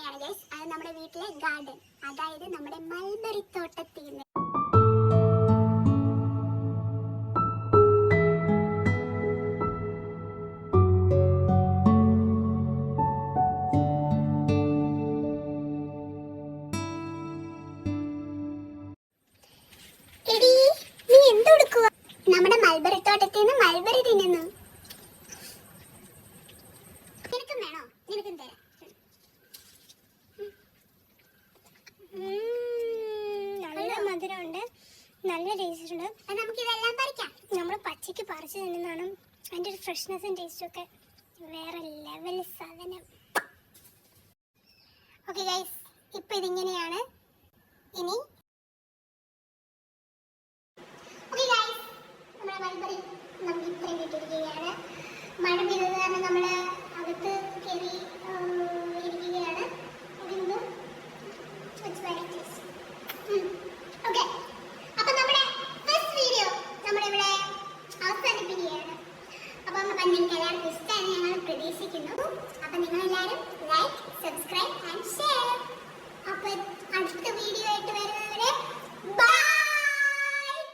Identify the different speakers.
Speaker 1: തന്നെയാണ് ഗൈസ്. അത് നമ്മുടെ വീട്ടിലെ ഗാർഡൻ, അതായത് നമ്മുടെ മൽബറി തോട്ടത്തിൽ നിന്ന്. നമ്മുടെ മൽബറി തോട്ടത്തിൽ നിന്ന് മൽബറി തിന്നുന്നു. നിനക്കും വേണോ? നിനക്കും തരാം.
Speaker 2: നല്ല മധുരമുണ്ട്, നല്ല ടേസ്റ്റ് ഉണ്ട്.
Speaker 1: നമുക്കിതെല്ലാം പറിക്കാം.
Speaker 2: നമ്മൾ പച്ചയ്ക്ക് പറിച്ച് തിന്നുന്നതാണ്. അതിൻ്റെ ഒരു ഫ്രഷ്നെസ്സും ടേസ്റ്റും ഒക്കെ വേറെ ലെവൽ സാധനം.
Speaker 1: ഓക്കെ ഗൈസ്, ഇപ്പം ഇതിങ്ങനെയാണ്. ഇനി മൽബറി നമുക്ക് ഇത്രയും കിട്ടിയിരിക്കുകയാണ്. മഴ പെയ്തത് കാരണം നമ്മൾ